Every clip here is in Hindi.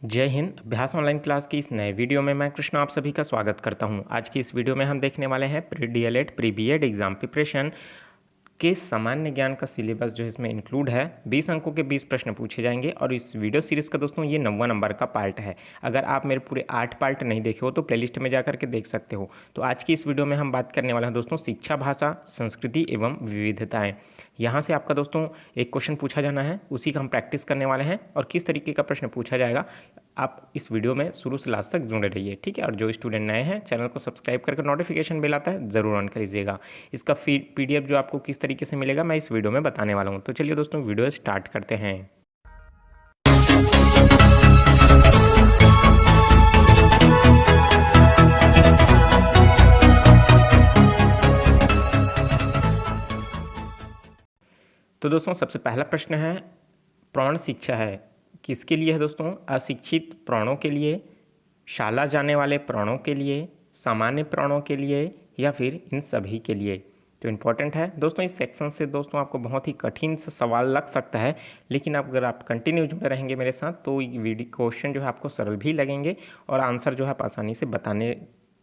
जय हिंद। अभ्यास ऑनलाइन क्लास की इस नए वीडियो में मैं कृष्णा आप सभी का स्वागत करता हूं। आज की इस वीडियो में हम देखने वाले हैं pre DElEd pre BEd exam preparation के सामान्य ज्ञान का सिलेबस जो इसमें इंक्लूड है। 20 अंकों के 20 प्रश्न पूछे जाएंगे और इस वीडियो सीरीज़ का दोस्तों ये 9वां नंबर का पार्ट है। अगर आप मेरे पूरे 8 पार्ट नहीं देखे हो तो प्लेलिस्ट में जाकर के देख सकते हो। तो आज की इस वीडियो में हम बात करने वाले हैं दोस्तों शिक्षा, भाषा, संस्कृति एवं विविधताएं। यहाँ से आपका दोस्तों एक क्वेश्चन पूछा जाना है, उसी का हम प्रैक्टिस करने वाले हैं और किस तरीके का प्रश्न पूछा जाएगा आप इस वीडियो में शुरू से लास्ट तक जुड़े रहिए, ठीक है। और जो स्टूडेंट नए हैं चैनल को सब्सक्राइब करके नोटिफिकेशन बेल आता है ज़रूर ऑन कर लीजिएगा। इसका पीडीएफ जो आपको किस तरीके से मिलेगा मैं इस वीडियो में बताने वाला हूँ। तो चलिए दोस्तों वीडियो स्टार्ट करते हैं। तो दोस्तों सबसे पहला प्रश्न है, प्रौढ़ शिक्षा है किसके लिए है दोस्तों? अशिक्षित प्रौढ़ों के लिए, शाला जाने वाले प्रौढ़ों के लिए, सामान्य प्रौढ़ों के लिए या फिर इन सभी के लिए। तो इम्पॉर्टेंट है दोस्तों, इस सेक्शन से दोस्तों आपको बहुत ही कठिन सा सवाल लग सकता है, लेकिन अगर आप कंटिन्यू जुड़े रहेंगे मेरे साथ तो वीडियो क्वेश्चन जो है आपको सरल भी लगेंगे और आंसर जो है आप आसानी से बताने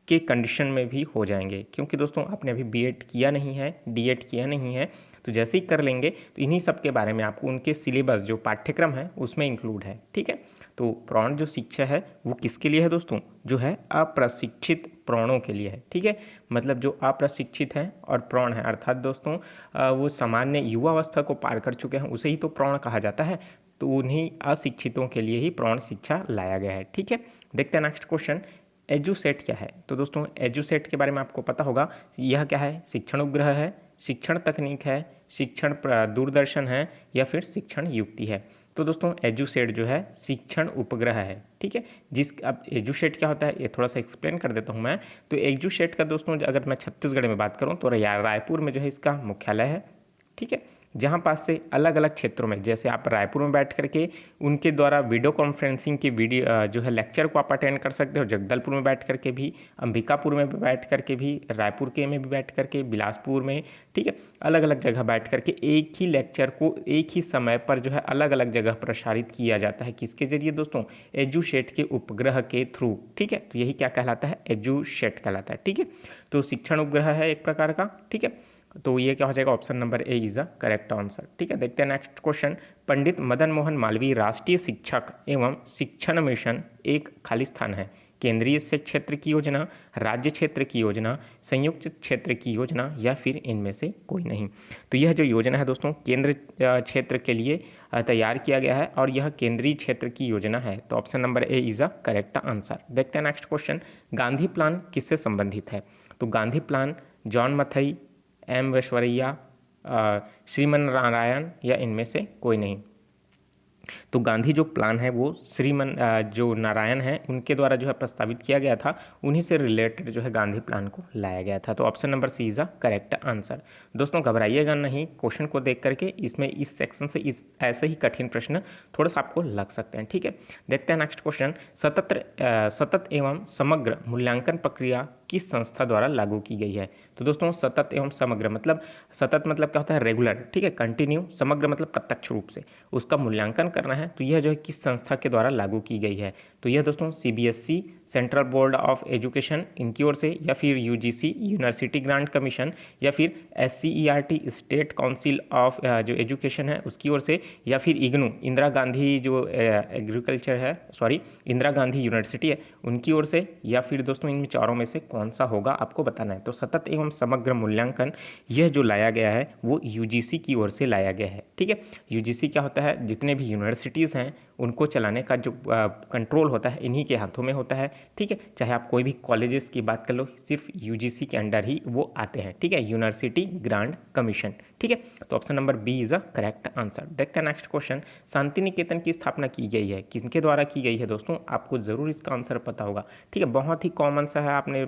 के कंडीशन में भी हो जाएंगे। क्योंकि दोस्तों आपने अभी बीएड किया नहीं है, डीएड किया नहीं है, तो जैसे ही कर लेंगे तो इन्हीं सब के बारे में आपको उनके सिलेबस जो पाठ्यक्रम है उसमें इंक्लूड है, ठीक है। तो प्रौढ़ जो शिक्षा है वो किसके लिए है दोस्तों? जो है अप्रशिक्षित प्रौढ़ों के लिए है, ठीक है। मतलब जो अप्रशिक्षित हैं और प्रौढ़ हैं, अर्थात दोस्तों वो सामान्य युवावस्था को पार कर चुके हैं, उसे ही तो प्रौढ़ कहा जाता है। तो उन्हीं अशिक्षितों के लिए ही प्रौढ़ शिक्षा लाया गया है, ठीक है। देखते हैं नेक्स्ट क्वेश्चन, एजुसेट क्या है? तो दोस्तों एजुसेट के बारे में आपको पता होगा, यह क्या है? शिक्षण उपग्रह है, शिक्षण तकनीक है, शिक्षण दूरदर्शन है या फिर शिक्षण युक्ति है। तो दोस्तों एजुसेट जो है शिक्षण उपग्रह है, ठीक है। जिस अब एजुसेट क्या होता है ये थोड़ा सा एक्सप्लेन कर देता हूँ मैं। तो एजुसेट का दोस्तों अगर मैं छत्तीसगढ़ में बात करूँ तो रायपुर में जो है इसका मुख्यालय है, ठीक है। जहाँ पास से अलग अलग क्षेत्रों में, जैसे आप रायपुर में बैठ करके उनके द्वारा वीडियो कॉन्फ्रेंसिंग की वीडियो जो है लेक्चर को आप अटेंड कर सकते हो, जगदलपुर में बैठ करके भी, अंबिकापुर में भी बैठ करके भी, रायपुर के में भी बैठ करके, बिलासपुर में, ठीक है। अलग अलग जगह बैठ करके एक ही लेक्चर को एक ही समय पर जो है अलग अलग जगह प्रसारित किया जाता है। किसके जरिए दोस्तों? एजुसेट के उपग्रह के थ्रू, ठीक है। तो यही क्या कहलाता है? एजुसेट कहलाता है, ठीक है। तो शिक्षण उपग्रह है एक प्रकार का, ठीक है। तो ये क्या हो जाएगा? Option number A is a correct answer, ठीक है। देखते हैं नेक्स्ट क्वेश्चन, पंडित मदन मोहन मालवीय राष्ट्रीय शिक्षक एवं शिक्षण मिशन एक खाली स्थान है। केंद्रीय से क्षेत्र की योजना, राज्य क्षेत्र की योजना, संयुक्त क्षेत्र की योजना या फिर इनमें से कोई नहीं। तो यह जो योजना है दोस्तों केंद्र क्षेत्र के लिए तैयार किया गया है और यह केंद्रीय क्षेत्र की योजना है। तो option number A is a correct answer. देखते हैं नेक्स्ट क्वेश्चन, गांधी प्लान किससे संबंधित है? तो Gandhi plan John Mathai, M Visvesvaraya, Shriman Narayan या इनमें से कोई नहीं। तो गांधी जो प्लान है वो जो नारायण हैं उनके द्वारा जो है प्रस्तावित किया गया था, उन्हीं से रिलेटेड जो है गांधी प्लान को लाया गया था। तो option number C is a correct answer. दोस्तों घबराइएगा नहीं क्वेश्चन को देख करके, इसमें इस सेक्शन से ऐसे ही कठिन प्रश्न थोड़ा सा आपको लग सकते हैं, ठीक है। देखते हैं नेक्स्ट क्वेश्चन, सतत एवं समग्र मूल्यांकन प्रक्रिया किस संस्था द्वारा लागू की गई है? तो दोस्तों सतत एवं समग्र मतलब, सतत मतलब क्या होता है? रेगुलर, ठीक है, कंटिन्यू। समग्र मतलब प्रत्यक्ष रूप से उसका मूल्यांकन करना है। तो यह जो है किस संस्था के द्वारा लागू की गई है? तो यह दोस्तों CBSE, central board of education, इनकी ओर से, या फिर यूजीसी यूनिवर्सिटी ग्रांट कमीशन, या फिर एससीईआरटी स्टेट काउंसिल ऑफ जो एजुकेशन है उसकी ओर से, या फिर इग्नू इंदिरा गांधी जो एग्रीकल्चर है सॉरी इंदिरा गांधी यूनिवर्सिटी है उनकी ओर से, या फिर दोस्तों इनमें चारों में से कौन सा होगा आपको बताना है। तो सतत एवं समग्र मूल्यांकन यह जो लाया गया है वो यूजीसी की ओर से लाया गया है, ठीक है। यूजीसी क्या होता है? जितने भी यूनिवर्सिटीज़ हैं उनको चलाने का जो कंट्रोल होता है इन्हीं के हाथों में होता है, ठीक है। चाहे आप कोई भी कॉलेजेस की बात कर लो, सिर्फ यूजीसी के अंडर ही वो आते हैं, ठीक है, यूनिवर्सिटी ग्रांट कमीशन, ठीक है। तो option number B is a correct answer. देखते हैं नेक्स्ट क्वेश्चन, शांति निकेतन की स्थापना की गई है, किनके द्वारा की गई है दोस्तों? आपको जरूर इसका आंसर पता होगा, ठीक है। बहुत ही कॉमन सा है, आपने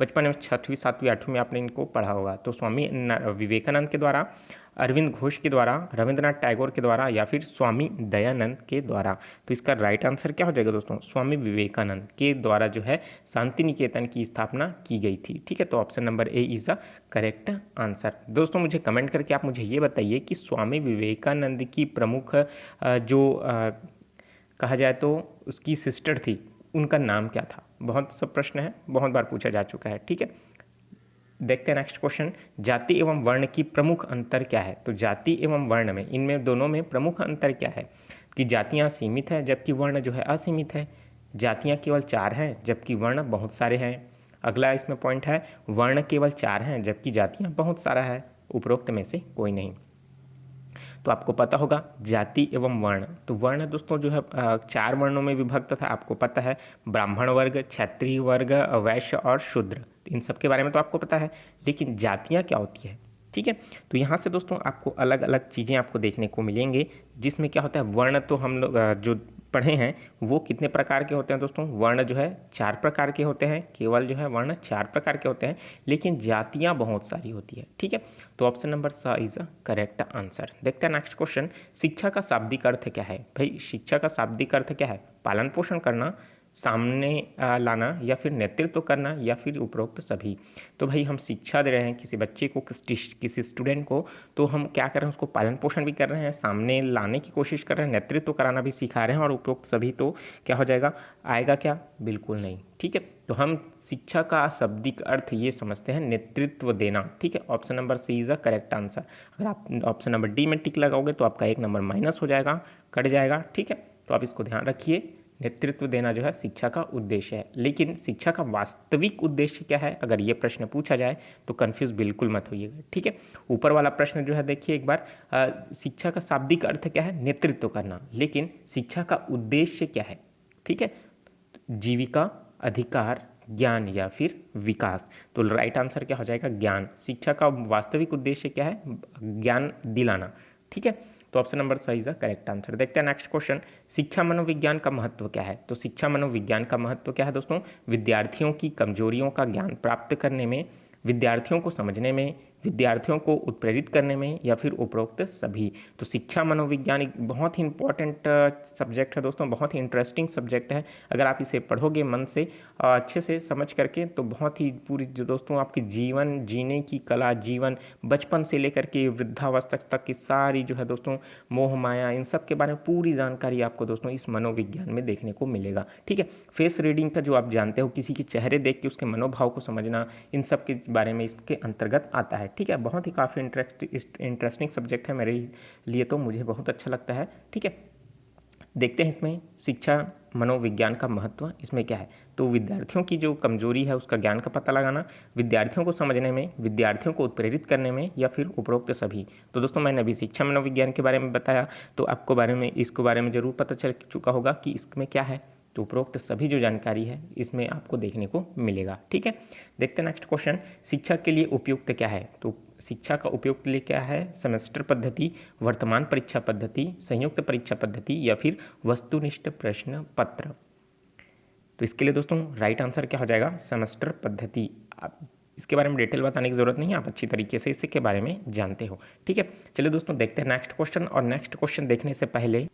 बचपन में 6वीं 7वीं 8वीं में आपने इनको पढ़ा होगा। तो स्वामी विवेकानंद के द्वारा, अरविंद घोष के द्वारा, रविंद्रनाथ टैगोर के द्वारा या फिर स्वामी दयानंद के द्वारा। तो इसका राइट आंसर क्या हो जाएगा दोस्तों? स्वामी विवेकानंद के द्वारा जो है शांति निकेतन की स्थापना की गई थी, ठीक है। तो option number A is the correct answer. दोस्तों मुझे कमेंट करके आप मुझे ये बताइए कि स्वामी विवेकानंद की प्रमुख जो कहा जाए तो उसकी सिस्टर थी, उनका नाम क्या था। बहुत सब प्रश्न है, बहुत बार पूछा जा चुका है। ठीक है, देखते हैं नेक्स्ट क्वेश्चन। जाति एवं वर्ण की प्रमुख अंतर क्या है। तो जाति एवं वर्ण में, इनमें दोनों में प्रमुख अंतर क्या है कि जातियाँ सीमित हैं जबकि वर्ण जो है असीमित है। जातियाँ केवल 4 हैं जबकि वर्ण बहुत सारे हैं। अगला इसमें पॉइंट है, वर्ण केवल 4 हैं जबकि जातियाँ बहुत सारा है, उपरोक्त में से कोई नहीं। तो आपको पता होगा जाति एवं वर्ण, तो वर्ण दोस्तों जो है 4 वर्णों में विभक्त था, आपको पता है, ब्राह्मण वर्ग, क्षत्रिय वर्ग, वैश्य और शूद्र। इन सब के बारे में तो आपको पता है, लेकिन जातियाँ क्या होती है। ठीक है, तो यहाँ से दोस्तों आपको अलग अलग चीज़ें आपको देखने को मिलेंगे, जिसमें क्या होता है, वर्ण तो हम लोग जो पढ़े हैं वो कितने प्रकार के होते हैं दोस्तों, वर्ण जो है 4 प्रकार के होते हैं, केवल जो है वर्ण 4 प्रकार के होते हैं, लेकिन जातियाँ बहुत सारी होती है। ठीक है, तो ऑप्शन नंबर स इज अ करेक्ट आंसर। देखते हैं नेक्स्ट क्वेश्चन। शिक्षा का शाब्दिक अर्थ क्या है। भाई शिक्षा का शाब्दिक अर्थ क्या है, पालन पोषण करना, सामने लाना, या फिर नेतृत्व करना, या फिर उपरोक्त सभी। तो भाई हम शिक्षा दे रहे हैं किसी बच्चे को, किसी स्टूडेंट को, तो हम क्या कर रहे हैं, उसको पालन पोषण भी कर रहे हैं, सामने लाने की कोशिश कर रहे हैं, नेतृत्व कराना भी सिखा रहे हैं, और उपरोक्त सभी तो क्या हो जाएगा, आएगा क्या, बिल्कुल नहीं। ठीक है, तो हम शिक्षा का शाब्दिक अर्थ ये समझते हैं नेतृत्व देना। ठीक है, option number C is a correct answer. अगर आप ऑप्शन नंबर डी में टिक लगाओगे तो आपका 1 नंबर माइनस हो जाएगा, कट जाएगा। ठीक है, तो आप इसको ध्यान रखिए, नेतृत्व देना जो है शिक्षा का उद्देश्य है। लेकिन शिक्षा का वास्तविक उद्देश्य क्या है, अगर ये प्रश्न पूछा जाए तो कन्फ्यूज बिल्कुल मत होइएगा। ठीक है, ऊपर वाला प्रश्न जो है देखिए एक बार, शिक्षा का शाब्दिक अर्थ क्या है, नेतृत्व करना, लेकिन शिक्षा का उद्देश्य क्या है। ठीक है, जीविका, अधिकार, ज्ञान या फिर विकास। तो राइट आंसर क्या हो जाएगा, ज्ञान। शिक्षा का वास्तविक उद्देश्य क्या है, ज्ञान दिलाना। ठीक है, तो ऑप्शन नंबर सही इज करेक्ट आंसर। देखते हैं नेक्स्ट क्वेश्चन। शिक्षा मनोविज्ञान का महत्व क्या है। तो शिक्षा मनोविज्ञान का महत्व क्या है दोस्तों, विद्यार्थियों की कमजोरियों का ज्ञान प्राप्त करने में, विद्यार्थियों को समझने में, विद्यार्थियों को उत्प्रेरित करने में, या फिर उपरोक्त सभी। तो शिक्षा मनोविज्ञान एक बहुत ही इंपॉर्टेंट सब्जेक्ट है दोस्तों, बहुत ही इंटरेस्टिंग सब्जेक्ट है। अगर आप इसे पढ़ोगे मन से, अच्छे से समझ करके, तो बहुत ही पूरी जो दोस्तों आपकी जीवन जीने की कला, जीवन बचपन से लेकर के वृद्धावस्था तक की सारी जो है दोस्तों मोह माया, इन सब के बारे में पूरी जानकारी आपको दोस्तों इस मनोविज्ञान में देखने को मिलेगा। ठीक है, फेस रीडिंग का जो आप जानते हो, किसी के चेहरे देख के उसके मनोभाव को समझना, इन सब के बारे में इसके अंतर्गत आता है। ठीक है, बहुत ही काफ़ी इंटरेस्टिंग सब्जेक्ट है मेरे लिए, तो मुझे बहुत अच्छा लगता है। ठीक है, देखते हैं इसमें शिक्षा मनोविज्ञान का महत्व इसमें क्या है। तो विद्यार्थियों की जो कमजोरी है उसका ज्ञान का पता लगाना, विद्यार्थियों को समझने में, विद्यार्थियों को उत्प्रेरित करने में, या फिर उपरोक्त सभी। तो दोस्तों मैंने अभी शिक्षा मनोविज्ञान के बारे में बताया, तो आपको इसको बारे में ज़रूर पता चल चुका होगा कि इसमें क्या है। तो उपरोक्त सभी जो जानकारी है इसमें आपको देखने को मिलेगा। ठीक है, देखते हैं नेक्स्ट क्वेश्चन। शिक्षा के लिए उपयुक्त क्या है। तो शिक्षा का उपयुक्त लिए क्या है, सेमेस्टर पद्धति, वर्तमान परीक्षा पद्धति, संयुक्त परीक्षा पद्धति, या फिर वस्तुनिष्ठ प्रश्न पत्र। तो इसके लिए दोस्तों राइट आंसर क्या हो जाएगा, सेमेस्टर पद्धति। आप इसके बारे में डिटेल बताने की ज़रूरत नहीं है, आप अच्छी तरीके से इसके बारे में जानते हो। ठीक है, चलिए दोस्तों देखते हैं नेक्स्ट क्वेश्चन। और नेक्स्ट क्वेश्चन देखने से पहले,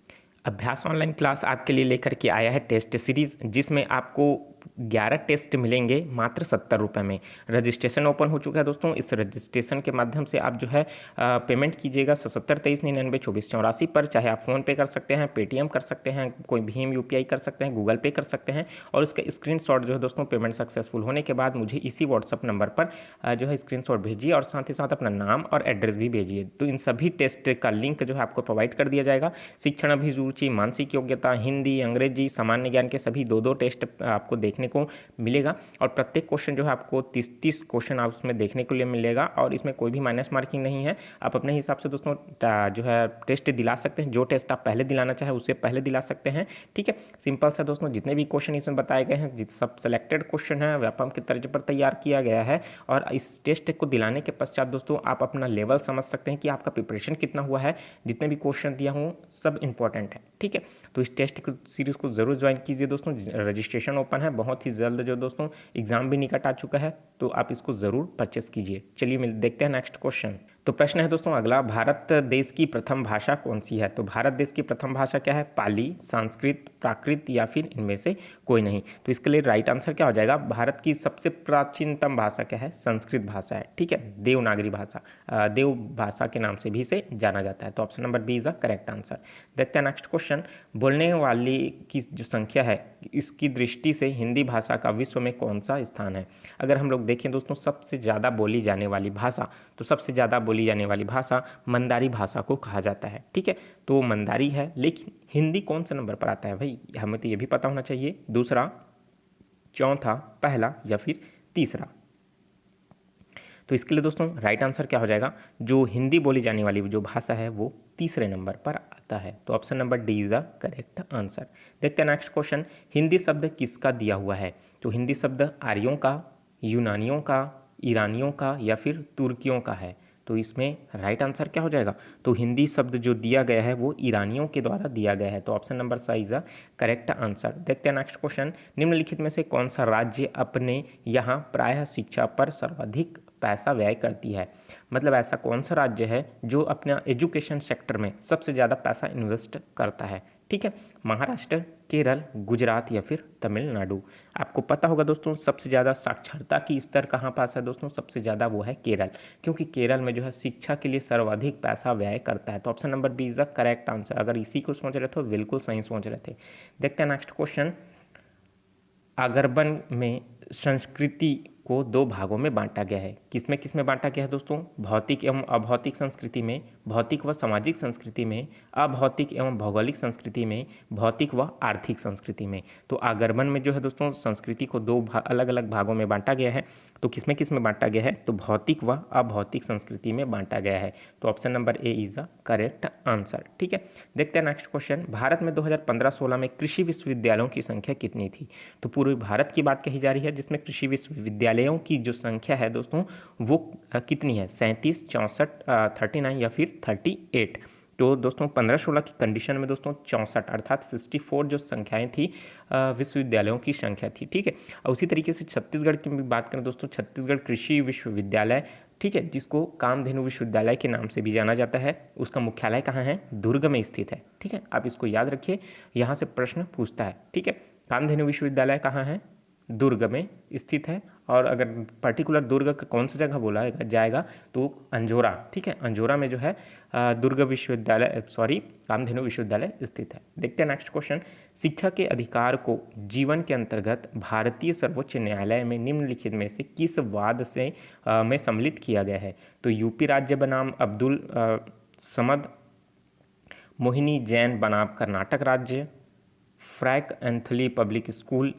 अभ्यास ऑनलाइन क्लास आपके लिए लेकर के आया है टेस्ट सीरीज़, जिसमें आपको 11 टेस्ट मिलेंगे मात्र 70 रुपये में। रजिस्ट्रेशन ओपन हो चुका है दोस्तों, इस रजिस्ट्रेशन के माध्यम से आप जो है पेमेंट कीजिएगा 7723992484 पर। चाहे आप फ़ोन पे कर सकते हैं, पेटीएम कर सकते हैं, कोई भीम यूपीआई कर सकते हैं, गूगल पे कर सकते हैं, और इसका स्क्रीनशॉट जो है दोस्तों पेमेंट सक्सेसफुल होने के बाद मुझे इसी व्हाट्सअप नंबर पर जो है स्क्रीनशॉट भेजिए, और साथ ही साथ अपना नाम और एड्रेस भी भेजिए। तो इन सभी टेस्ट का लिंक जो है आपको प्रोवाइड कर दिया जाएगा। शिक्षण अभिरुचि, मानसिक योग्यता, हिंदी, अंग्रेजी, सामान्य ज्ञान के सभी 2-2 टेस्ट आपको देखने को मिलेगा, और प्रत्येक क्वेश्चन जो है आपको 30-30 क्वेश्चन आप उसमें देखने के लिए मिलेगा, और इसमें कोई भी माइनस मार्किंग नहीं है। आप अपने हिसाब से दोस्तों जो है टेस्ट दिला सकते हैं, जो टेस्ट आप पहले दिलाना चाहे उससे पहले दिला सकते हैं। ठीक है, सिंपल सा दोस्तों, जितने भी क्वेश्चन इसमें बताए गए हैं सब सेलेक्टेड क्वेश्चन है, व्यापम के तर्ज पर तैयार किया गया है, और इस टेस्ट को दिलाने के पश्चात दोस्तों आप अपना लेवल समझ सकते हैं कि आपका प्रिपरेशन कितना हुआ है। जितने भी क्वेश्चन दिया हूँ सब इंपॉर्टेंट है। ठीक है, तो इस टेस्ट सीरीज़ को ज़रूर ज्वाइन कीजिए दोस्तों। रजिस्ट्रेशन ओपन है, बहुत ही जल्द जो दोस्तों एग्ज़ाम भी निकट आ चुका है, तो आप इसको ज़रूर परचेस कीजिए। चलिए देखते हैं नेक्स्ट क्वेश्चन। तो प्रश्न है दोस्तों अगला, भारत देश की प्रथम भाषा कौन सी है? तो भारत देश की प्रथम भाषा क्या है? पाली, संस्कृत, प्राकृत या फिर इनमें से कोई नहीं। तो इसके लिए राइट आंसर क्या हो जाएगा? भारत की सबसे प्राचीनतम भाषा क्या है? संस्कृत भाषा है, ठीक है, देवनागरी भाषा, देव भाषा के नाम से भी इसे जाना जाता है। तो option number B is the correct answer. देखते हैं नेक्स्ट क्वेश्चन, बोलने वाली की जो संख्या है इसकी दृष्टि से हिंदी भाषा का विश्व में कौन सा स्थान है? अगर हम लोग देखें दोस्तों सबसे ज़्यादा बोली जाने वाली भाषा, तो सबसे ज़्यादा बोली जाने वाली भाषा मंदारी भाषा को कहा जाता है, ठीक है, तो मंदारी है। लेकिन हिंदी कौन सा नंबर पर आता है भाई? हमें तो ये भी पता होना चाहिए, दूसरा, चौथा, पहला या फिर तीसरा। तो इसके लिए दोस्तों राइट आंसर क्या हो जाएगा? जो हिंदी बोली जाने वाली जो भाषा है वो तीसरे नंबर पर आता है। तो option number D is the correct answer. देखते हैं नेक्स्ट क्वेश्चन, हिंदी शब्द किसका दिया हुआ है? तो हिंदी शब्द आर्यों का, यूनानियों का, ईरानियों का या फिर तुर्कियों का है? तो इसमें राइट आंसर क्या हो जाएगा? तो हिंदी शब्द जो दिया गया है वो ईरानियों के द्वारा दिया गया है। तो option number C is the correct answer. देखते हैं नेक्स्ट क्वेश्चन, निम्नलिखित में से कौन सा राज्य अपने यहाँ प्रायः शिक्षा पर सर्वाधिक पैसा व्यय करती है? मतलब ऐसा कौन सा राज्य है जो अपना एजुकेशन सेक्टर में सबसे ज़्यादा पैसा इन्वेस्ट करता है? ठीक है, महाराष्ट्र, केरल, गुजरात या फिर तमिलनाडु। आपको पता होगा दोस्तों सबसे ज़्यादा साक्षरता की स्तर कहाँ पास है दोस्तों? सबसे ज़्यादा वो है केरल, क्योंकि केरल में जो है शिक्षा के लिए सर्वाधिक पैसा व्यय करता है। तो option number B is the correct answer. अगर इसी को सोच रहे थे तो बिल्कुल सही सोच रहे थे। देखते हैं नेक्स्ट क्वेश्चन, आगरबन में संस्कृति को दो भागों में बांटा गया है। किसमें किसमें बांटा गया है दोस्तों? भौतिक एवं अभौतिक संस्कृति में, भौतिक व सामाजिक संस्कृति में, अभौतिक एवं भौगोलिक संस्कृति में, भौतिक व आर्थिक संस्कृति में। तो आगरबन में जो है दोस्तों संस्कृति को दो अलग अलग भागों में बांटा गया है। तो किसमें किसमें बांटा गया है? तो भौतिक व अभौतिक संस्कृति में बांटा गया है। तो option number A is the correct answer, ठीक है। देखते हैं नेक्स्ट क्वेश्चन, भारत में 2015-16 में कृषि विश्वविद्यालयों की संख्या कितनी थी? तो पूरे भारत की बात कही जा रही है जिसमें कृषि विश्वविद्यालयों की जो संख्या है दोस्तों वो कितनी है? 37, 64, 39 या फिर 38? तो दोस्तों 15-16 की कंडीशन में दोस्तों 64 अर्थात 64 जो संख्याएं थी विश्वविद्यालयों की संख्या थी, ठीक है। और उसी तरीके से छत्तीसगढ़ की बात करें दोस्तों, छत्तीसगढ़ कृषि विश्वविद्यालय, ठीक है, जिसको कामधेनु विश्वविद्यालय के नाम से भी जाना जाता है, उसका मुख्यालय कहाँ है? दुर्ग में स्थित है, ठीक है। आप इसको याद रखिए, यहाँ से प्रश्न पूछता है, ठीक है। कामधेनु विश्वविद्यालय कहाँ है? दुर्ग में स्थित है। और अगर पर्टिकुलर दुर्ग का कौन सा जगह बोला जाएगा तो अंजोरा, ठीक है, अंजोरा में जो है दुर्ग विश्वविद्यालय कामधेनु विश्वविद्यालय स्थित है। देखते हैं नेक्स्ट क्वेश्चन, शिक्षा के अधिकार को जीवन के अंतर्गत भारतीय सर्वोच्च न्यायालय में निम्नलिखित में से किस वाद से में सम्मिलित किया गया है? तो यूपी राज्य बनाम अब्दुल समद, मोहिनी जैन बनाम कर्नाटक राज्य, Frank Anthony public school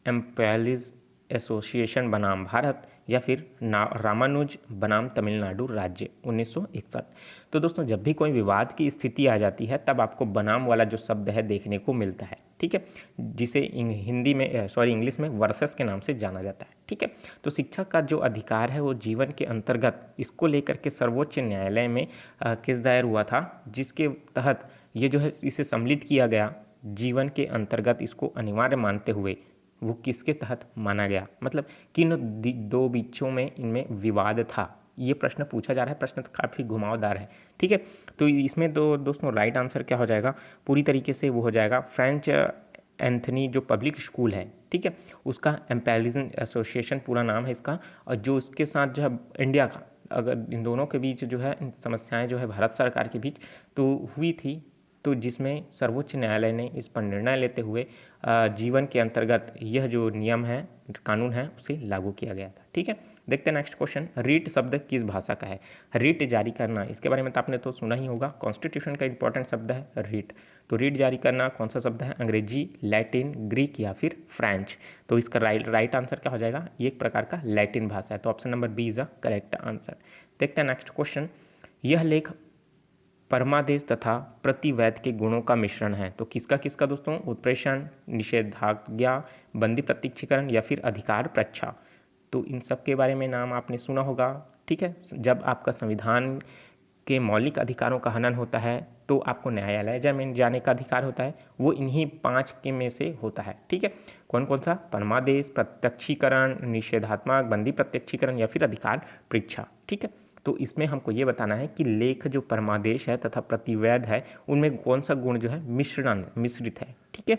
employees association बनाम भारत, या फिर रामानुज बनाम तमिलनाडु राज्य 1961। तो दोस्तों जब भी कोई विवाद की स्थिति आ जाती है तब आपको बनाम वाला जो शब्द है देखने को मिलता है, ठीक है, जिसे इंग्लिश में वर्सेस के नाम से जाना जाता है, ठीक है। तो शिक्षा का जो अधिकार है वो जीवन के अंतर्गत, इसको लेकर के सर्वोच्च न्यायालय में केस दायर हुआ था, जिसके तहत ये जो है इसे सम्मिलित किया गया जीवन के अंतर्गत, इसको अनिवार्य मानते हुए। वो किसके तहत माना गया? मतलब किन दो बीचों में इनमें विवाद था, ये प्रश्न पूछा जा रहा है। प्रश्न तो काफ़ी घुमावदार है, ठीक है। तो इसमें दोस्तों राइट आंसर क्या हो जाएगा? पूरी तरीके से वो हो जाएगा फ्रेंच एंथनी जो पब्लिक स्कूल है, ठीक है, उसका एम्पेलिज्म एसोसिएशन पूरा नाम है इसका। और जो उसके साथ जो है इंडिया का, अगर इन दोनों के बीच जो है समस्याएं जो है भारत सरकार के बीच तो हुई थी, तो जिसमें सर्वोच्च न्यायालय ने इस पर निर्णय लेते हुए जीवन के अंतर्गत यह जो नियम है, कानून है, उसे लागू किया गया था, ठीक है। देखते हैं नेक्स्ट क्वेश्चन, रीट शब्द किस भाषा का है? रीट जारी करना, इसके बारे में तो आपने तो सुना ही होगा, कॉन्स्टिट्यूशन का इंपॉर्टेंट शब्द है रीट। तो रीट जारी करना कौन सा शब्द है? अंग्रेजी, लैटिन, ग्रीक या फिर फ्रेंच? तो इसका राइट आंसर क्या हो जाएगा? ये एक प्रकार का लैटिन भाषा है। तो option number B is the correct answer. देखते हैं नेक्स्ट क्वेश्चन, यह लेख परमादेश तथा प्रतिवैध के गुणों का मिश्रण है। तो किसका किसका दोस्तों? उत्प्रेषण, निषेधाज्ञा, बंदी प्रत्यक्षीकरण या फिर अधिकार प्रच्छा? तो इन सब के बारे में नाम आपने सुना होगा, ठीक है। जब आपका संविधान के मौलिक अधिकारों का हनन होता है तो आपको न्यायालय में जाने का अधिकार होता है, वो इन्हीं 5 के में से होता है, ठीक है। कौन कौन सा? परमादेश, प्रत्यक्षीकरण, निषेधात्मक, बंदी प्रत्यक्षीकरण या फिर अधिकार परीक्षा, ठीक है। तो इसमें हमको ये बताना है कि लेख जो परमादेश है तथा प्रतिवेद है उनमें कौन सा गुण जो है मिश्रित है। ठीक है,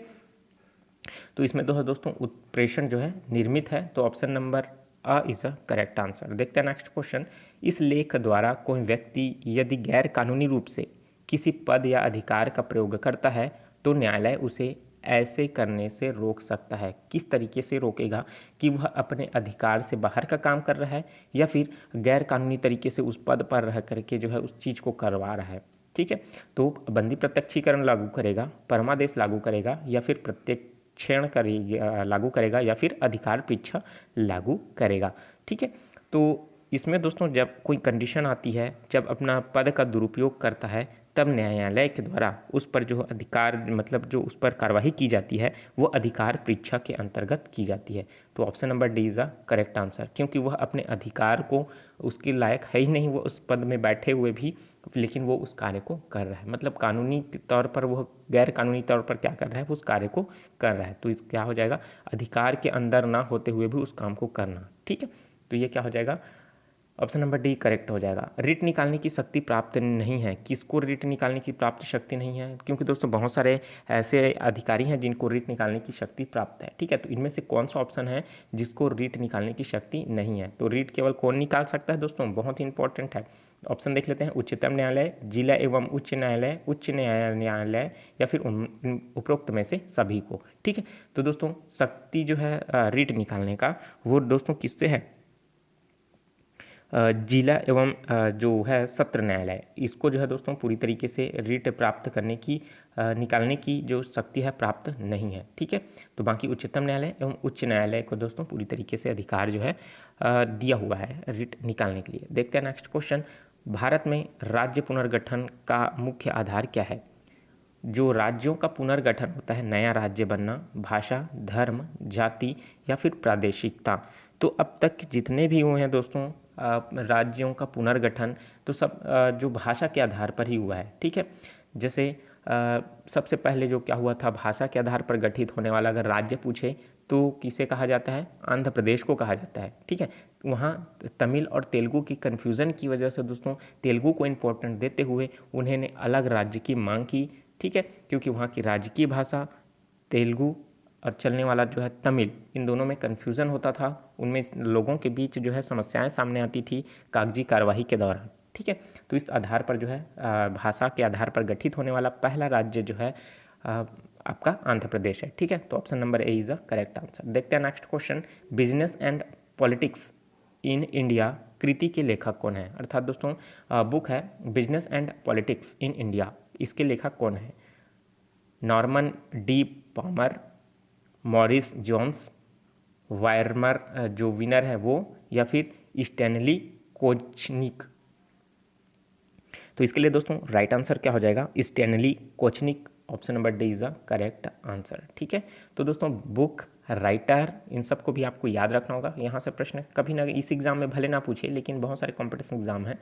तो इसमें दोस्तों उत्प्रेषण जो है निर्मित है, तो option number a is a correct answer. देखते हैं नेक्स्ट क्वेश्चन। इस लेख द्वारा कोई व्यक्ति यदि गैर कानूनी रूप से किसी पद या अधिकार का प्रयोग करता है तो न्यायालय उसे ऐसे करने से रोक सकता है। किस तरीके से रोकेगा कि वह अपने अधिकार से बाहर का काम कर रहा है या फिर गैर कानूनी तरीके से उस पद पर रह करके जो है उस चीज़ को करवा रहा है। ठीक है, तो बंदी प्रत्यक्षीकरण लागू करेगा, परमादेश लागू करेगा या फिर प्रत्यक्षण करेगा लागू करेगा या फिर अधिकार परीक्षा लागू करेगा। ठीक है, तो इसमें दोस्तों जब कोई कंडीशन आती है, जब अपना पद का दुरुपयोग करता है, तब न्यायालय के द्वारा उस पर जो अधिकार मतलब जो उस पर कार्रवाई की जाती है वो अधिकार परीक्षा के अंतर्गत की जाती है। तो option number D is the correct answer, क्योंकि वह अपने अधिकार को उसके लायक है ही नहीं, वो उस पद में बैठे हुए भी, लेकिन वो उस कार्य को कर रहा है, मतलब कानूनी तौर पर वह गैर कानूनी तौर पर क्या कर रहा है, वो उस कार्य को कर रहा है। तो इस क्या हो जाएगा, अधिकार के अंदर ना होते हुए भी उस काम को करना। ठीक है, तो ये क्या हो जाएगा, ऑप्शन नंबर डी करेक्ट हो जाएगा। रिट निकालने की शक्ति प्राप्त नहीं है। किसको रिट निकालने की प्राप्त शक्ति नहीं है, क्योंकि दोस्तों बहुत सारे ऐसे अधिकारी हैं जिनको रिट निकालने की शक्ति प्राप्त है। ठीक है, तो इनमें से कौन सा ऑप्शन है जिसको रिट निकालने की शक्ति नहीं है। तो रिट केवल कौन निकाल सकता है दोस्तों, बहुत ही इंपॉर्टेंट है। ऑप्शन देख लेते हैं, उच्चतम न्यायालय, जिला एवं उच्च न्यायालय, उच्च न्यायालय या फिर उपरोक्त में से सभी को। ठीक है, तो दोस्तों शक्ति जो है रिट निकालने का वो दोस्तों किससे है, जिला एवं जो है सत्र न्यायालय, इसको जो है दोस्तों पूरी तरीके से रिट प्राप्त करने की निकालने की जो शक्ति है प्राप्त नहीं है। ठीक है, तो बाकी उच्चतम न्यायालय एवं उच्च न्यायालय को दोस्तों पूरी तरीके से अधिकार जो है दिया हुआ है रिट निकालने के लिए। देखते हैं नेक्स्ट क्वेश्चन। भारत में राज्य पुनर्गठन का मुख्य आधार क्या है। जो राज्यों का पुनर्गठन होता है, नया राज्य बनना, भाषा, धर्म, जाति या फिर प्रादेशिकता। तो अब तक जितने भी हुए हैं दोस्तों राज्यों का पुनर्गठन, तो सब जो भाषा के आधार पर ही हुआ है। ठीक है, जैसे सबसे पहले जो क्या हुआ था, भाषा के आधार पर गठित होने वाला अगर राज्य पूछे तो किसे कहा जाता है, आंध्र प्रदेश को कहा जाता है। ठीक है, वहाँ तमिल और तेलुगु की कन्फ्यूज़न की वजह से दोस्तों तेलुगु को इम्पोर्टेंट देते हुए उन्होंने अलग राज्य की मांग की। ठीक है, क्योंकि वहाँ की राजकीय भाषा तेलुगु और चलने वाला जो है तमिल, इन दोनों में कन्फ्यूज़न होता था, उनमें लोगों के बीच जो है समस्याएं सामने आती थी कागजी कार्यवाही के दौरान। ठीक है, तो इस आधार पर जो है भाषा के आधार पर गठित होने वाला पहला राज्य जो है आपका आंध्र प्रदेश है। ठीक है, तो option number A is a correct answer. देखते हैं next question. Business and politics in India कृति के लेखक कौन है। अर्थात दोस्तों बुक है business and politics in India, इसके लेखक कौन है, Norman D Palmer, Morris Jones, वायरमर जो विनर है वो, या फिर स्टैनली कोचनिक। तो इसके लिए दोस्तों राइट आंसर क्या हो जाएगा, Stanley Kochanek. Option number D is a correct answer. ठीक है, तो दोस्तों बुक, राइटर, इन सबको भी आपको याद रखना होगा। यहाँ से प्रश्न कभी ना इस एग्जाम में भले ना पूछे, लेकिन बहुत सारे कॉम्पिटिशन एग्जाम है,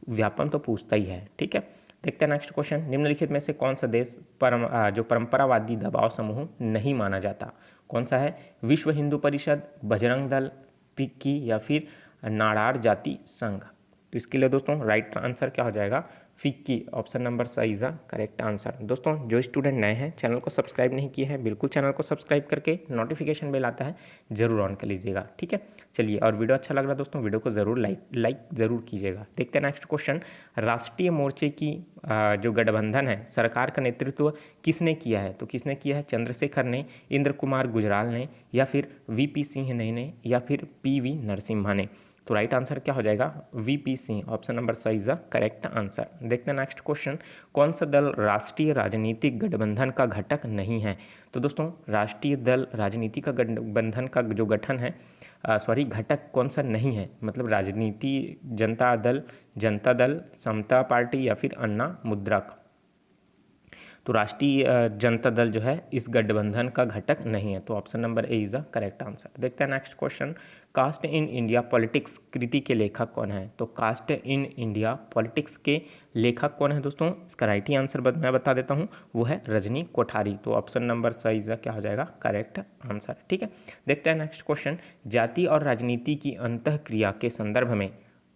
व्यापम तो पूछता ही है। ठीक है, देखते हैं नेक्स्ट क्वेश्चन। निम्नलिखित में से कौन सा देश जो परंपरावादी दबाव समूह नहीं माना जाता, कौन सा है, विश्व हिंदू परिषद, बजरंग दल, फिक्की या फिर नाडार जाति संघ। तो इसके लिए दोस्तों राइट आंसर क्या हो जाएगा, FICCI. Option number C is the correct answer. दोस्तों जो स्टूडेंट नए हैं, चैनल को सब्सक्राइब नहीं किए हैं, बिल्कुल चैनल को सब्सक्राइब करके नोटिफिकेशन बेल आता है जरूर ऑन कर लीजिएगा। ठीक है, चलिए, और वीडियो अच्छा लग रहा है दोस्तों, वीडियो को जरूर लाइक जरूर कीजिएगा। देखते हैं नेक्स्ट क्वेश्चन। राष्ट्रीय मोर्चे की जो गठबंधन है, सरकार का नेतृत्व किसने किया है। तो किसने किया है, चंद्रशेखर ने, इंद्र कुमार गुजराल ने, या फिर वीपी सिंह ने, या फिर पीवी नरसिम्हा ने। तो राइट आंसर क्या हो जाएगा, VP Singh. Option number C is the correct answer. देखते हैं नेक्स्ट क्वेश्चन। कौन सा दल राष्ट्रीय राजनीतिक गठबंधन का घटक नहीं है। तो दोस्तों राष्ट्रीय दल राजनीति का गठबंधन का जो गठन है घटक कौन सा नहीं है, मतलब राजनीति जनता दल, समता पार्टी या फिर अन्ना मुद्रक। तो राष्ट्रीय जनता दल जो है इस गठबंधन का घटक नहीं है। तो option number A is the correct answer. देखते हैं next question. Caste in India politics कृति के लेखक कौन है। तो कास्ट इन इंडिया पॉलिटिक्स के लेखक कौन है दोस्तों, इसका राइट आंसर मैं बता देता हूँ, वो है रजनी कोठारी। तो option number C is the क्या हो जाएगा, करेक्ट आंसर। ठीक है, देखते हैं नेक्स्ट क्वेश्चन। जाति और राजनीति की अंतःक्रिया के संदर्भ में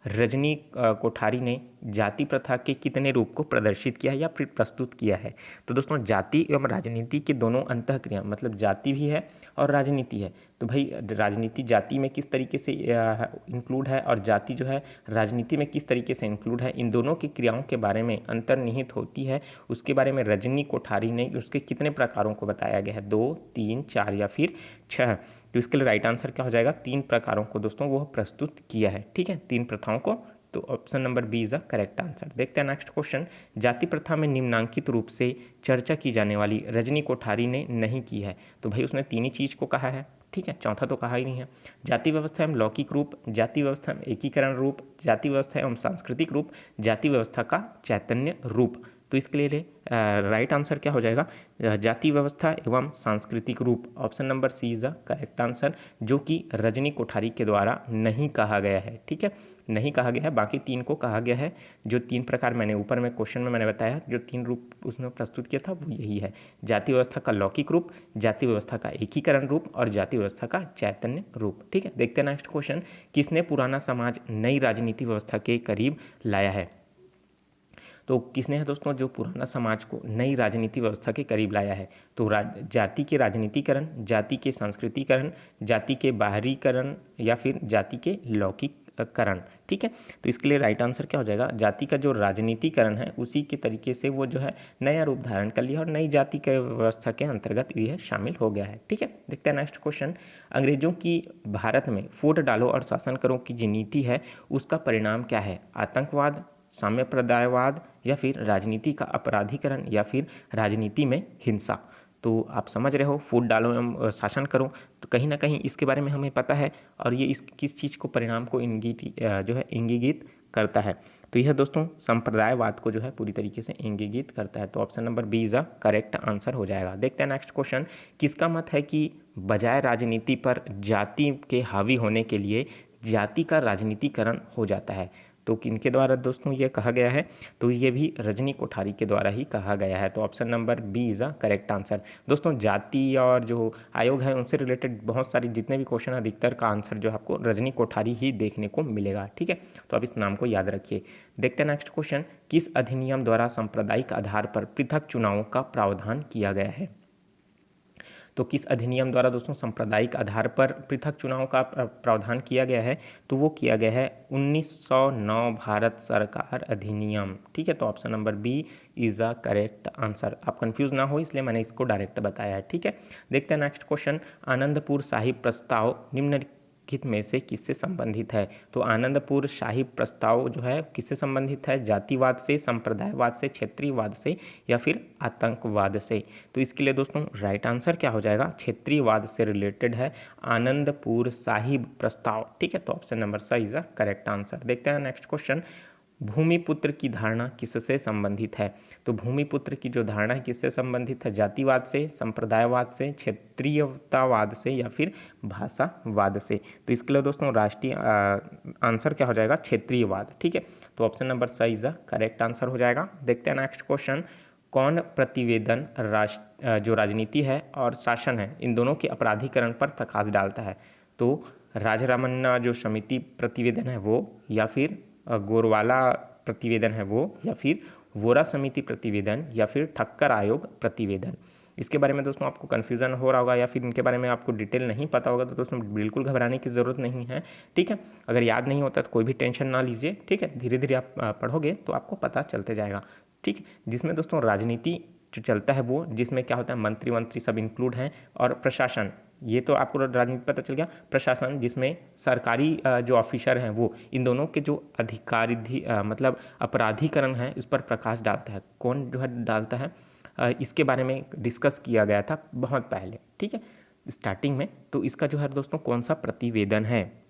रजनी कोठारी ने जाति प्रथा के कितने रूप को प्रदर्शित किया है या फिर प्रस्तुत किया है? तो दोस्तों जाति एवं राजनीति के दोनों अंतःक्रिया, मतलब जाति भी है और राजनीति है। तो भाई राजनीति जाति में किस तरीके से इंक्लूड है और जाति जो है राजनीति में किस तरीके से इंक्लूड है, इन दोनों की क्रियाओं के बारे में अंतर्निहित होती है, उसके बारे में रजनी कोठारी ने उसके कितने प्रकारों को बताया गया है? 2, 3, 4 या फिर 6। तो इसके लिए राइट आंसर क्या हो जाएगा? 3 प्रकारों को दोस्तों वो प्रस्तुत किया है। ठीक है, 3 प्रथाओं को। तो option number B is a correct answer. देखते हैं नेक्स्ट क्वेश्चन। जाति प्रथा में निम्नांकित रूप से चर्चा की जाने वाली रजनी कोठारी ने नहीं की है। तो भाई उसने 3 ही चीज़ को कहा है। ठीक है, चौथा तो कहा ही नहीं है। जाति व्यवस्था एवं लौकिक रूप, जाति व्यवस्था में एकीकरण रूप, जाति व्यवस्था एवं सांस्कृतिक रूप, जाति व्यवस्था का चैतन्य रूप। तो इसके लिए राइट आंसर क्या हो जाएगा? जाति व्यवस्था एवं सांस्कृतिक रूप। Option number C is the correct answer, जो कि रजनी कोठारी के द्वारा नहीं कहा गया है। ठीक है, नहीं कहा गया है, बाकी 3 को कहा गया है। जो 3 प्रकार मैंने ऊपर में क्वेश्चन में मैंने बताया, जो 3 रूप उसने प्रस्तुत किया था वो यही है: जाति व्यवस्था का लौकिक रूप, जाति व्यवस्था का एकीकरण रूप और जाति व्यवस्था का चैतन्य रूप। ठीक है, देखते हैं नेक्स्ट क्वेश्चन। किसने पुराना समाज नई राजनीति व्यवस्था के करीब लाया है? तो किसने है दोस्तों जो पुराना समाज को नई राजनीति व्यवस्था के करीब लाया है? तो जाति के राजनीतिकरण, जाति के सांस्कृतिकरण, जाति के बाहरीकरण या फिर जाति के लौकिककरण। ठीक है, तो इसके लिए राइट आंसर क्या हो जाएगा? जाति का जो राजनीतिकरण है उसी के तरीके से वो जो है नया रूप धारण कर लिया और नई जाति के व्यवस्था के अंतर्गत यह शामिल हो गया है। ठीक है, देखते हैं नेक्स्ट क्वेश्चन। अंग्रेजों की भारत में फूट डालो और शासन करो की जो नीति है उसका परिणाम क्या है? आतंकवाद, साम्यप्रदायवाद या फिर राजनीति का अपराधीकरण या फिर राजनीति में हिंसा। तो आप समझ रहे हो, फूट डालो एवं शासन करो, तो कहीं ना कहीं इसके बारे में हमें पता है और ये इस किस चीज़ को परिणाम को इंगित करता है? तो यह दोस्तों संप्रदायवाद को जो है पूरी तरीके से इंगित करता है। तो option number B is a correct answer हो जाएगा। देखते हैं नेक्स्ट क्वेश्चन। किसका मत है कि बजाय राजनीति पर जाति के हावी होने के लिए जाति का राजनीतिकरण हो जाता है? तो किनके द्वारा दोस्तों ये कहा गया है? तो ये भी रजनी कोठारी के द्वारा ही कहा गया है। तो option number B is a correct answer. दोस्तों जाति और जो आयोग है उनसे रिलेटेड बहुत सारी जितने भी क्वेश्चन अधिकतर का आंसर जो आपको रजनी कोठारी ही देखने को मिलेगा। ठीक है, तो आप इस नाम को याद रखिए। देखते हैं नेक्स्ट क्वेश्चन। किस अधिनियम द्वारा सांप्रदायिक आधार पर पृथक चुनावों का प्रावधान किया गया है? तो किस अधिनियम द्वारा दोस्तों सांप्रदायिक आधार पर पृथक चुनाव का प्रावधान किया गया है? तो वो किया गया है 1909 भारत सरकार अधिनियम। ठीक है, तो option number B is a correct answer. आप कंफ्यूज ना हो इसलिए मैंने इसको डायरेक्ट बताया है। ठीक है, देखते हैं नेक्स्ट क्वेश्चन। आनंदपुर साहिब प्रस्ताव निम्नलिखित में से किससे संबंधित है? तो आनंदपुर साहिब प्रस्ताव जो है किससे संबंधित है? जातिवाद से, संप्रदायवाद से, क्षेत्रीयवाद से या फिर आतंकवाद से? तो इसके लिए दोस्तों राइट आंसर क्या हो जाएगा? क्षेत्रीयवाद से रिलेटेड है आनंदपुर साहिब प्रस्ताव। ठीक है, तो option number C is a correct answer. देखते हैं नेक्स्ट क्वेश्चन। भूमिपुत्र की धारणा किससे संबंधित है? तो भूमिपुत्र की जो धारणा है किससे संबंधित है? जातिवाद से, संप्रदायवाद से, क्षेत्रीयतावाद से या फिर भाषावाद से? तो इसके लिए दोस्तों राष्ट्रीय आंसर क्या हो जाएगा? क्षेत्रीयवाद। ठीक है, तो option number C is the correct answer हो जाएगा। देखते हैं नेक्स्ट क्वेश्चन। कौन प्रतिवेदन जो राजनीति है और शासन है इन दोनों के अपराधीकरण पर प्रकाश डालता है? तो राजरामन्ना जो समिति प्रतिवेदन है वो, या फिर गोरवाला प्रतिवेदन है वो, या फिर वोरा समिति प्रतिवेदन, या फिर ठक्कर आयोग प्रतिवेदन? इसके बारे में दोस्तों आपको कन्फ्यूज़न हो रहा होगा या फिर इनके बारे में आपको डिटेल नहीं पता होगा, तो दोस्तों बिल्कुल घबराने की ज़रूरत नहीं है। ठीक है, अगर याद नहीं होता तो कोई भी टेंशन ना लीजिए। ठीक है, धीरे धीरे आप पढ़ोगे तो आपको पता चलते जाएगा। ठीक, जिसमें दोस्तों राजनीति जो चलता है वो, जिसमें क्या होता है मंत्री सब इंक्लूड हैं, और प्रशासन, ये तो आपको राजनीति पता चल गया। प्रशासन जिसमें सरकारी जो ऑफिसर हैं वो, इन दोनों के जो अधिकारी मतलब अपराधीकरण है इस पर प्रकाश डालता है। कौन जो है डालता है? इसके बारे में डिस्कस किया गया था बहुत पहले। ठीक है, स्टार्टिंग में। तो इसका जो है दोस्तों कौन सा प्रतिवेदन है?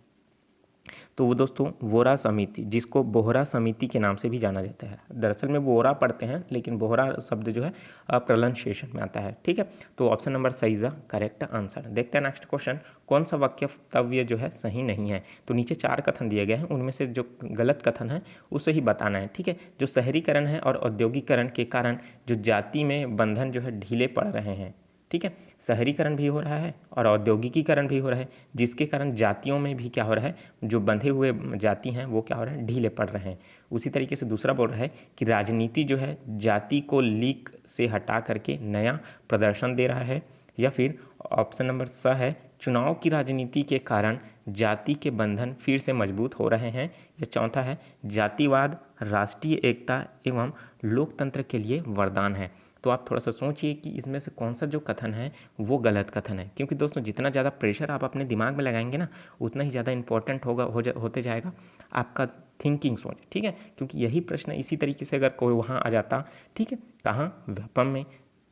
तो वो दोस्तों वोरा समिति, जिसको बोहरा समिति के नाम से भी जाना जाता है। दरअसल में बोहरा पढ़ते हैं लेकिन बोहरा शब्द जो है प्रोनाउंसिएशन में आता है। ठीक है, तो option number C is the correct answer. देखते हैं नेक्स्ट क्वेश्चन। कौन सा वक्तव्य जो है सही नहीं है? तो नीचे 4 कथन दिए गए हैं, उनमें से जो गलत कथन है उसे ही बताना है। ठीक है, जो शहरीकरण है और औद्योगिकरण के कारण जो जाति में बंधन जो है ढीले पड़ रहे हैं, ठीक है। शहरीकरण भी हो रहा है और औद्योगिकीकरण भी हो रहा है, जिसके कारण जातियों में भी क्या हो रहा है, जो बंधे हुए जाति हैं वो क्या हो रहा है, ढीले पड़ रहे हैं। उसी तरीके से दूसरा बोल रहा है कि राजनीति जो है जाति को लीक से हटा करके नया प्रदर्शन दे रहा है। या फिर ऑप्शन नंबर स है, चुनाव की राजनीति के कारण जाति के बंधन फिर से मजबूत हो रहे हैं। या चौथा है, जातिवाद राष्ट्रीय एकता एवं लोकतंत्र के लिए वरदान है। तो आप थोड़ा सा सोचिए कि इसमें से कौन सा जो कथन है वो गलत कथन है, क्योंकि दोस्तों जितना ज़्यादा प्रेशर आप अपने दिमाग में लगाएंगे ना, उतना ही ज़्यादा इंपॉर्टेंट होते जाएगा आपका थिंकिंग सोच, ठीक है। क्योंकि यही प्रश्न इसी तरीके से अगर कोई वहाँ आ जाता, ठीक है, कहाँ, व्यापम में,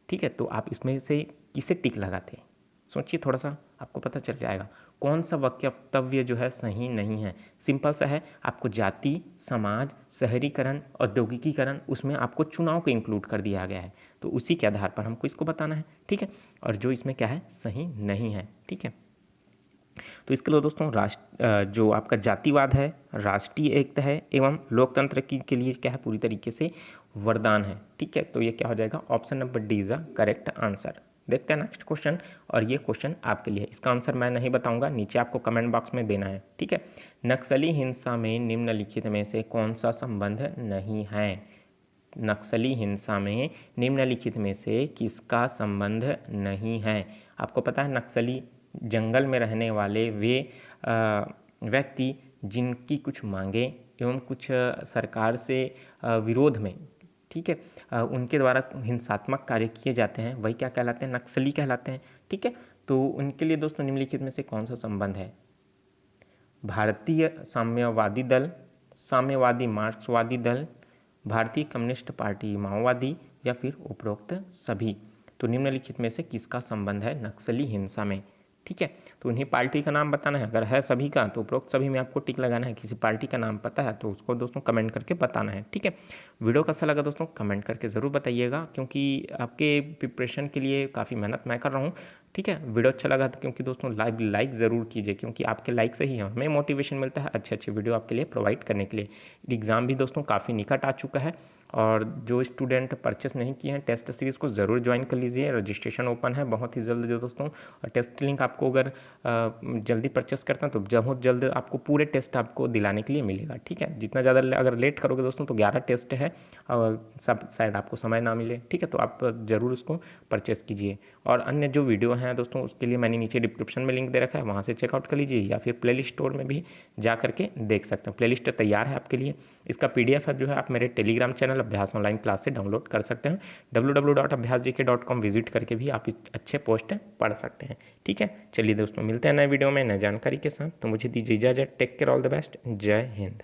ठीक है, तो आप इसमें से किसे टिक लगाते, सोचिए थोड़ा सा, आपको पता चल जाएगा कौन सा वक्तव्य जो है सही नहीं है। सिंपल सा है, आपको जाति, समाज, शहरीकरण, औद्योगिकीकरण, उसमें आपको चुनाव को इंक्लूड कर दिया गया है, तो उसी के आधार पर हमको इसको बताना है, ठीक है। और जो इसमें क्या है, सही नहीं है, ठीक है। तो इसके लिए दोस्तों जो आपका जातिवाद है, राष्ट्रीय एकता है एवं लोकतंत्र के लिए क्या है, पूरी तरीके से वरदान है, ठीक है। तो ये क्या हो जाएगा, option number D is the correct answer. देखते हैं नेक्स्ट क्वेश्चन, और ये क्वेश्चन आपके लिए, इसका आंसर मैं नहीं बताऊंगा, नीचे आपको कमेंट बॉक्स में देना है, ठीक है। नक्सली हिंसा में निम्नलिखित में से कौन सा संबंध नहीं है। नक्सली हिंसा में निम्नलिखित में से किसका संबंध नहीं है। आपको पता है नक्सली जंगल में रहने वाले वे व्यक्ति जिनकी कुछ मांगे एवं कुछ सरकार से विरोध में, ठीक है, उनके द्वारा हिंसात्मक कार्य किए जाते हैं, वही क्या कहलाते हैं, नक्सली कहलाते हैं, ठीक है। तो उनके लिए दोस्तों निम्नलिखित में से कौन सा संबंध है, भारतीय साम्यवादी दल, साम्यवादी मार्क्सवादी दल, भारतीय कम्युनिस्ट पार्टी माओवादी, या फिर उपरोक्त सभी। तो निम्नलिखित में से किसका संबंध है नक्सली हिंसा में, ठीक है। तो उन्हीं पार्टी का नाम बताना है, अगर है सभी का तो उपरोक्त सभी में आपको टिक लगाना है। किसी पार्टी का नाम पता है तो उसको दोस्तों कमेंट करके बताना है, ठीक है। वीडियो कैसा लगा दोस्तों कमेंट करके ज़रूर बताइएगा, क्योंकि आपके प्रिपरेशन के लिए काफ़ी मेहनत मैं कर रहा हूँ, ठीक है। वीडियो अच्छा लगा तो क्योंकि दोस्तों लाइक ज़रूर कीजिए, क्योंकि आपके लाइक से ही हमें मोटिवेशन मिलता है अच्छे अच्छे वीडियो आपके लिए प्रोवाइड करने के लिए। एग्ज़ाम भी दोस्तों काफ़ी निकट आ चुका है, और जो स्टूडेंट परचेस नहीं किए हैं टेस्ट सीरीज़ को ज़रूर ज्वाइन कर लीजिए, रजिस्ट्रेशन ओपन है बहुत ही जल्द जो दोस्तों। और टेस्ट लिंक आपको अगर जल्दी परचेस करते हैं तो बहुत जल्द आपको पूरे टेस्ट आपको दिलाने के लिए मिलेगा, ठीक है। जितना ज़्यादा अगर लेट करोगे दोस्तों तो 11 टेस्ट है और सब शायद आपको समय ना मिले, ठीक है। तो आप ज़रूर उसको परचेस कीजिए। और अन्य जो वीडियो हैं दोस्तों उसके लिए मैंने नीचे डिस्क्रिप्शन में लिंक दे रखा है, वहाँ से चेकआउट कर लीजिए, या फिर प्लेलिस्ट स्टोर में भी जा करके देख सकते हैं। प्लेलिस्ट तैयार है आपके लिए, इसका PDF जो है आप मेरे टेलीग्राम चैनल अभ्यास ऑनलाइन क्लास से डाउनलोड कर सकते हैं। www.abhyasgk.com विजिट करके भी आप इस अच्छे पोस्ट पढ़ सकते हैं, ठीक है। चलिए दोस्तों मिलते हैं नए वीडियो में नए जानकारी के साथ, तो मुझे दीजिए इजाज़त। Take care, all the best, जय हिंद।